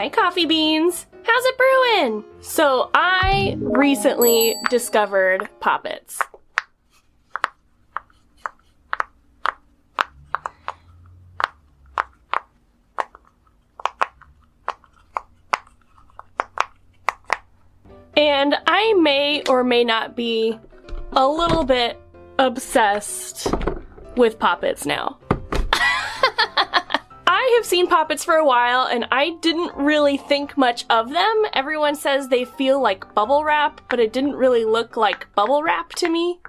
my coffee beans. How's it brewing? So I recently discovered Poppets. And I may or may not be a little bit obsessed with Poppets now. I have seen Poppets for a while and I didn't really think much of them. Everyone says they feel like bubble wrap, but it didn't really look like bubble wrap to me.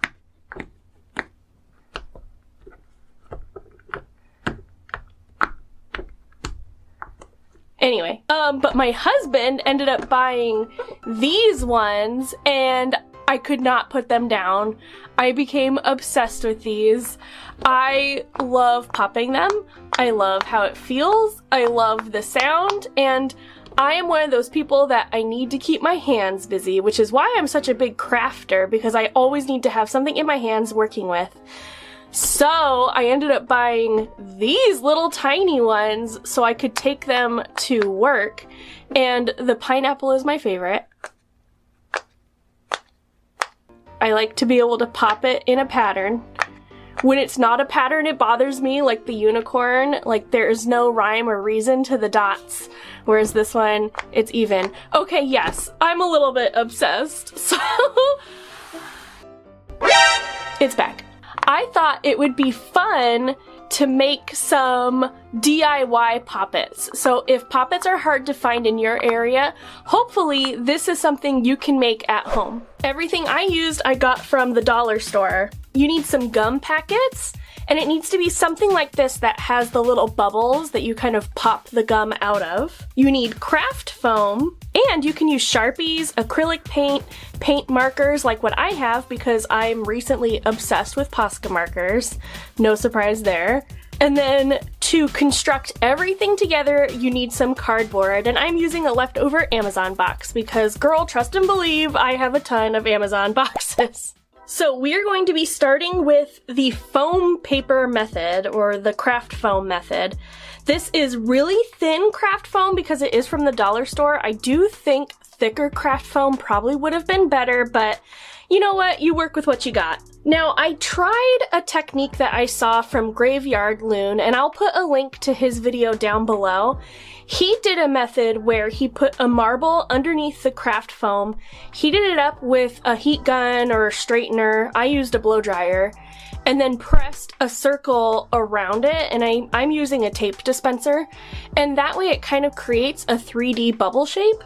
Anyway, but my husband ended up buying these ones and I could not put them down. I became obsessed with these. I love popping them. I love how it feels. I love the sound, and I am one of those people that I need to keep my hands busy, which is why I'm such a big crafter, because I always need to have something in my hands working with. So I ended up buying these little tiny ones so I could take them to work, and the pineapple is my favorite. I like to be able to pop it in a pattern. When it's not a pattern, it bothers me, like the unicorn. Like, there's no rhyme or reason to the dots, whereas this one, it's even. Okay, yes, I'm a little bit obsessed, so it's back. I thought it would be fun to make some DIY Poppets. So if Poppets are hard to find in your area, hopefully this is something you can make at home. Everything I used I got from the dollar store. You need some gum packets, and it needs to be something like this that has the little bubbles that you kind of pop the gum out of. You need craft foam, and you can use Sharpies, acrylic paint, paint markers like what I have because I'm recently obsessed with Posca markers. No surprise there. And then to construct everything together, you need some cardboard, and I'm using a leftover Amazon box because, girl, trust and believe, I have a ton of Amazon boxes. So we're going to be starting with the foam paper method, or the craft foam method. This is really thin craft foam because it is from the dollar store. I do think thicker craft foam probably would have been better, but you know what? You work with what you got. Now, I tried a technique that I saw from Graveyard Loon, and I'll put a link to his video down below. He did a method where he put a marble underneath the craft foam, heated it up with a heat gun or a straightener, I used a blow dryer, and then pressed a circle around it, and I'm using a tape dispenser, and that way it kind of creates a 3D bubble shape.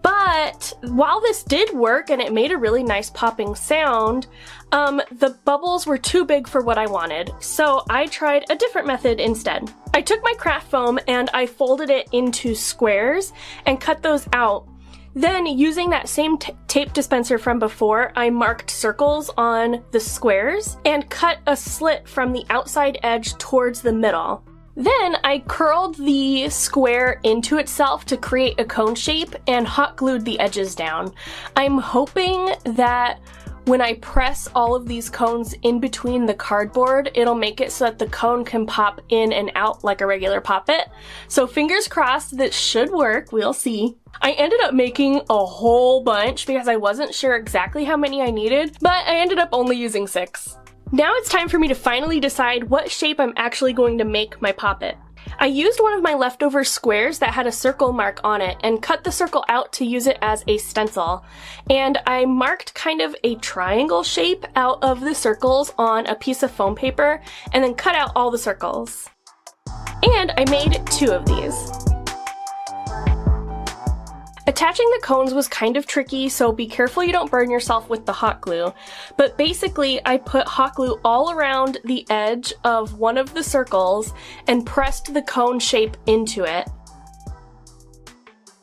But while this did work and it made a really nice popping sound, the bubbles were too big for what I wanted, so I tried a different method instead. I took my craft foam and I folded it into squares and cut those out. Then, using that same tape dispenser from before, I marked circles on the squares and cut a slit from the outside edge towards the middle. Then I curled the square into itself to create a cone shape and hot glued the edges down. I'm hoping that when I press all of these cones in between the cardboard, it'll make it so that the cone can pop in and out like a regular Poppet. So fingers crossed, this should work, we'll see. I ended up making a whole bunch because I wasn't sure exactly how many I needed, but I ended up only using 6. Now it's time for me to finally decide what shape I'm actually going to make my Poppet. I used one of my leftover squares that had a circle mark on it and cut the circle out to use it as a stencil. And I marked kind of a triangle shape out of the circles on a piece of foam paper and then cut out all the circles. And I made 2 of these. Attaching the cones was kind of tricky, so be careful you don't burn yourself with the hot glue. But basically, I put hot glue all around the edge of one of the circles and pressed the cone shape into it.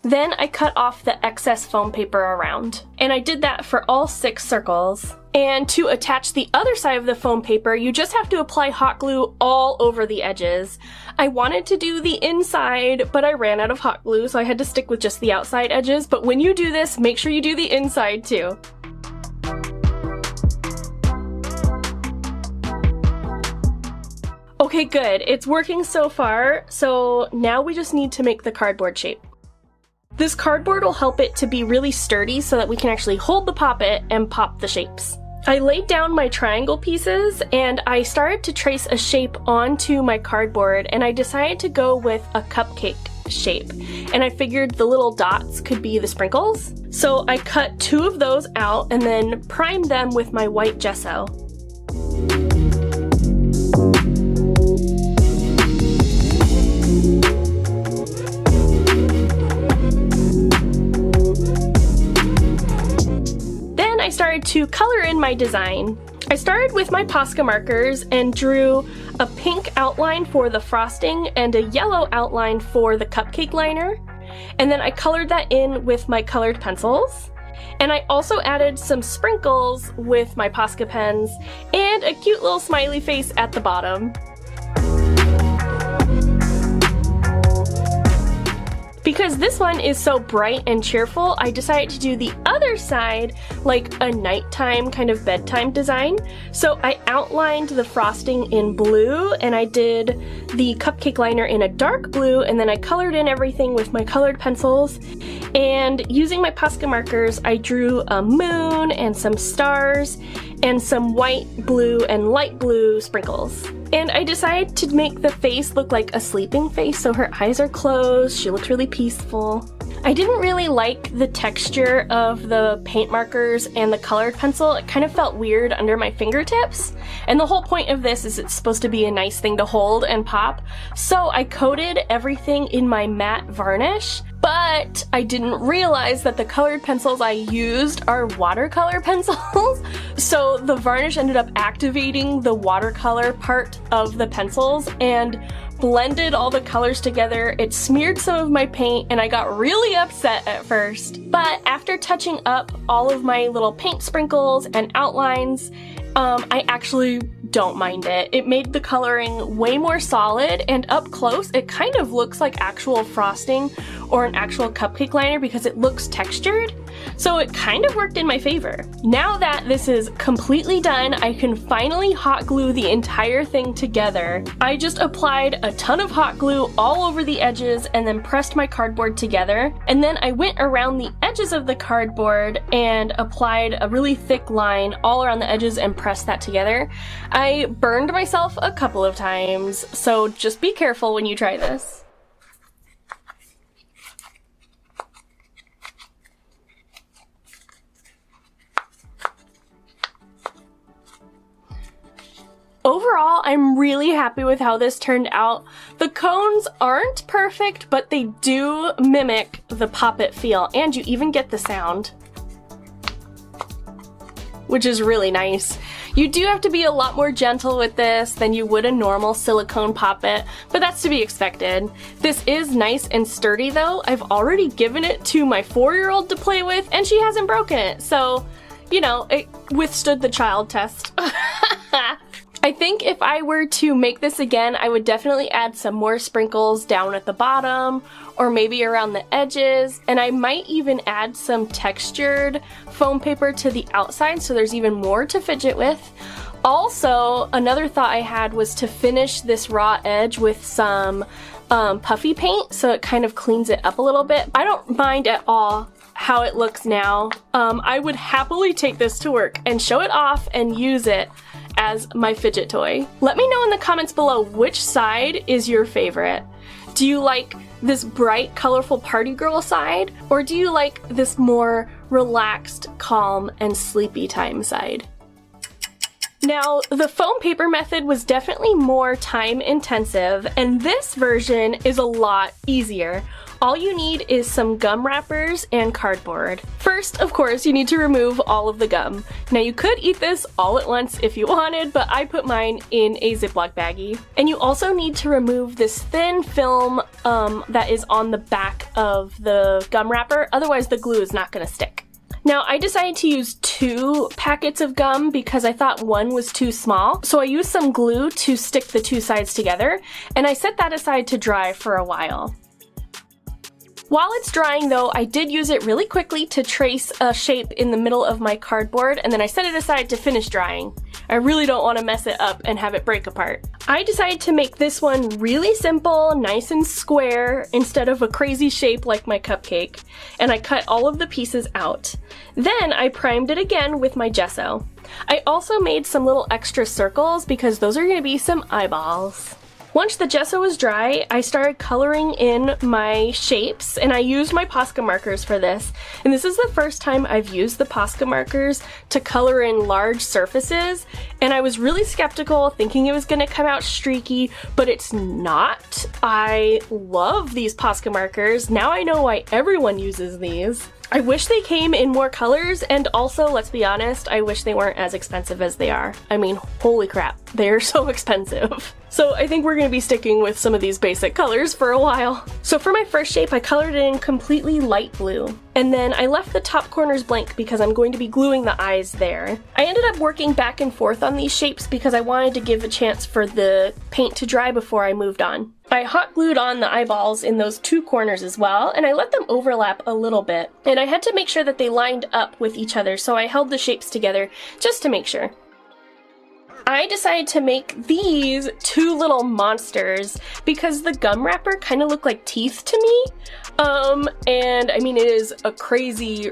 Then I cut off the excess foam paper around. And I did that for all 6 circles. And to attach the other side of the foam paper, you just have to apply hot glue all over the edges. I wanted to do the inside, but I ran out of hot glue, so I had to stick with just the outside edges. But when you do this, make sure you do the inside too. Okay, good. It's working so far, so now we just need to make the cardboard shape. This cardboard will help it to be really sturdy so that we can actually hold the poppet and pop the shapes. I laid down my triangle pieces and I started to trace a shape onto my cardboard, and I decided to go with a cupcake shape. And I figured the little dots could be the sprinkles. So I cut 2 of those out and then primed them with my white gesso. I started to color in my design. I started with my Posca markers and drew a pink outline for the frosting and a yellow outline for the cupcake liner. And then I colored that in with my colored pencils. And I also added some sprinkles with my Posca pens and a cute little smiley face at the bottom. Because this one is so bright and cheerful, I decided to do the other side like a nighttime kind of bedtime design. So I outlined the frosting in blue, and I did the cupcake liner in a dark blue, and then I colored in everything with my colored pencils. And using my Posca markers, I drew a moon and some stars and some white, blue, and light blue sprinkles. And I decided to make the face look like a sleeping face, so her eyes are closed, she looks really peaceful. I didn't really like the texture of the paint markers and the colored pencil. It kind of felt weird under my fingertips. And the whole point of this is it's supposed to be a nice thing to hold and pop. So I coated everything in my matte varnish, but I didn't realize that the colored pencils I used are watercolor pencils. So the varnish ended up activating the watercolor part of the pencils and blended all the colors together. It smeared some of my paint and I got really upset at first. But after touching up all of my little paint sprinkles and outlines, I actually don't mind it. It made the coloring way more solid, and up close it kind of looks like actual frosting or an actual cupcake liner because it looks textured. So it kind of worked in my favor. Now that this is completely done, I can finally hot glue the entire thing together. I just applied a ton of hot glue all over the edges and then pressed my cardboard together. And then I went around the edges of the cardboard and applied a really thick line all around the edges and pressed that together. I burned myself a couple of times, so just be careful when you try this. Overall, I'm really happy with how this turned out. The cones aren't perfect, but they do mimic the Pop-It feel, and you even get the sound, which is really nice. You do have to be a lot more gentle with this than you would a normal silicone Pop-It, but that's to be expected. This is nice and sturdy though. I've already given it to my 4-year-old to play with, and she hasn't broken it, so, you know, it withstood the child test. I think if I were to make this again, I would definitely add some more sprinkles down at the bottom or maybe around the edges, and I might even add some textured foam paper to the outside so there's even more to fidget with. Also, another thought I had was to finish this raw edge with some puffy paint so it kind of cleans it up a little bit. I don't mind at all how it looks now. I would happily take this to work and show it off and use it as my fidget toy. Let me know in the comments below which side is your favorite. Do you like this bright, colorful party girl side, or do you like this more relaxed, calm, and sleepy time side? Now, the foam paper method was definitely more time intensive, and this version is a lot easier. All you need is some gum wrappers and cardboard. First, of course, you need to remove all of the gum. Now, you could eat this all at once if you wanted, but I put mine in a Ziploc baggie. And you also need to remove this thin film that is on the back of the gum wrapper, otherwise the glue is not gonna stick. Now, I decided to use 2 packets of gum because I thought one was too small, so I used some glue to stick the 2 sides together, and I set that aside to dry for a while. While it's drying though, I did use it really quickly to trace a shape in the middle of my cardboard, and then I set it aside to finish drying. I really don't want to mess it up and have it break apart. I decided to make this one really simple, nice and square, instead of a crazy shape like my cupcake, and I cut all of the pieces out. Then I primed it again with my gesso. I also made some little extra circles because those are going to be some eyeballs. Once the gesso was dry, I started coloring in my shapes, and I used my Posca markers for this. And this is the first time I've used the Posca markers to color in large surfaces, and I was really skeptical, thinking it was going to come out streaky, but it's not. I love these Posca markers. Now I know why everyone uses these. I wish they came in more colors, and also, let's be honest, I wish they weren't as expensive as they are. I mean, holy crap, they're so expensive. So I think we're going to be sticking with some of these basic colors for a while. So for my first shape, I colored it in completely light blue. And then I left the top corners blank because I'm going to be gluing the eyes there. I ended up working back and forth on these shapes because I wanted to give a chance for the paint to dry before I moved on. I hot glued on the eyeballs in those two corners as well, and I let them overlap a little bit. And I had to make sure that they lined up with each other, so I held the shapes together just to make sure. I decided to make these two little monsters because the gum wrapper kind of looked like teeth to me. And I mean, it is a crazy,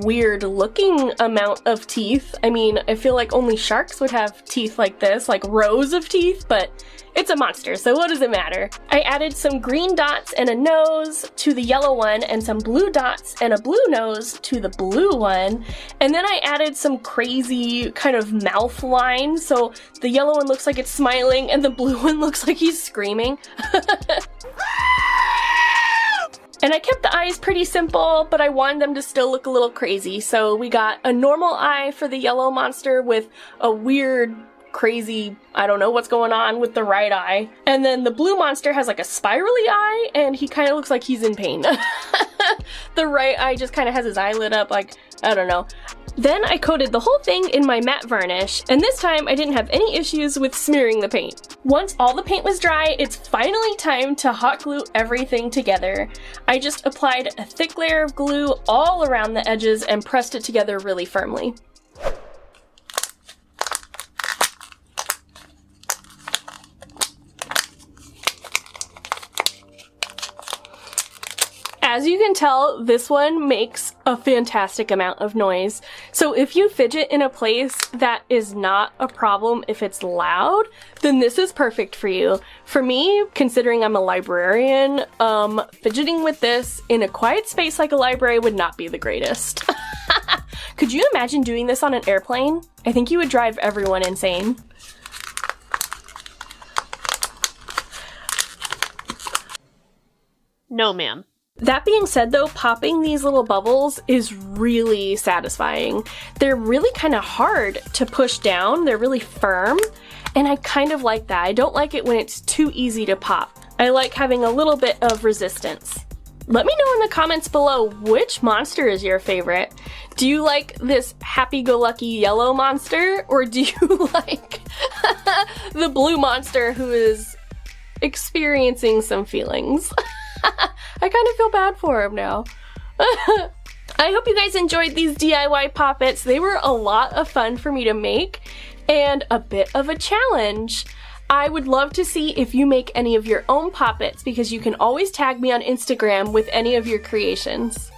weird looking amount of teeth. I mean, I feel like only sharks would have teeth like this, like rows of teeth, but it's a monster, so what does it matter? I added some green dots and a nose to the yellow one, and some blue dots and a blue nose to the blue one, and then I added some crazy kind of mouth lines, so the yellow one looks like it's smiling and the blue one looks like he's screaming. And I kept the eyes pretty simple, but I wanted them to still look a little crazy, so we got a normal eye for the yellow monster with a weird, crazy, I don't know what's going on with the right eye. And then the blue monster has like a spirally eye, and he kind of looks like he's in pain. The right eye just kind of has his eye lit up like, I don't know. Then I coated the whole thing in my matte varnish, and this time I didn't have any issues with smearing the paint. Once all the paint was dry, it's finally time to hot glue everything together. I just applied a thick layer of glue all around the edges and pressed it together really firmly. As you can tell, this one makes a fantastic amount of noise. So if you fidget in a place that is not a problem if it's loud, then this is perfect for you. For me, considering I'm a librarian, fidgeting with this in a quiet space like a library would not be the greatest. Could you imagine doing this on an airplane? I think you would drive everyone insane. No, ma'am. That being said though, popping these little bubbles is really satisfying. They're really kind of hard to push down, they're really firm, and I kind of like that. I don't like it when it's too easy to pop. I like having a little bit of resistance. Let me know in the comments below which monster is your favorite. Do you like this happy-go-lucky yellow monster, or do you like the blue monster who is experiencing some feelings? I kind of feel bad for him now. I hope you guys enjoyed these DIY poppets. They were a lot of fun for me to make and a bit of a challenge. I would love to see if you make any of your own poppets because you can always tag me on Instagram with any of your creations.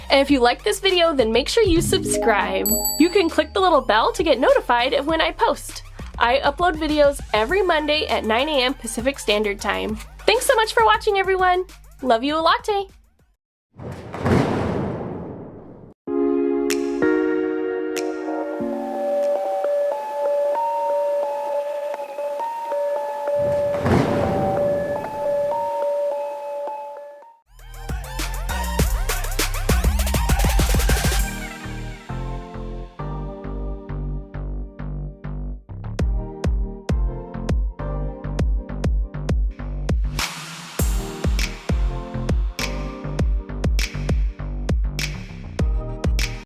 And if you like this video, then make sure you subscribe. You can click the little bell to get notified of when I post. I upload videos every Monday at 9 a.m. Pacific Standard Time. Thanks so much for watching, everyone. Love you a latte.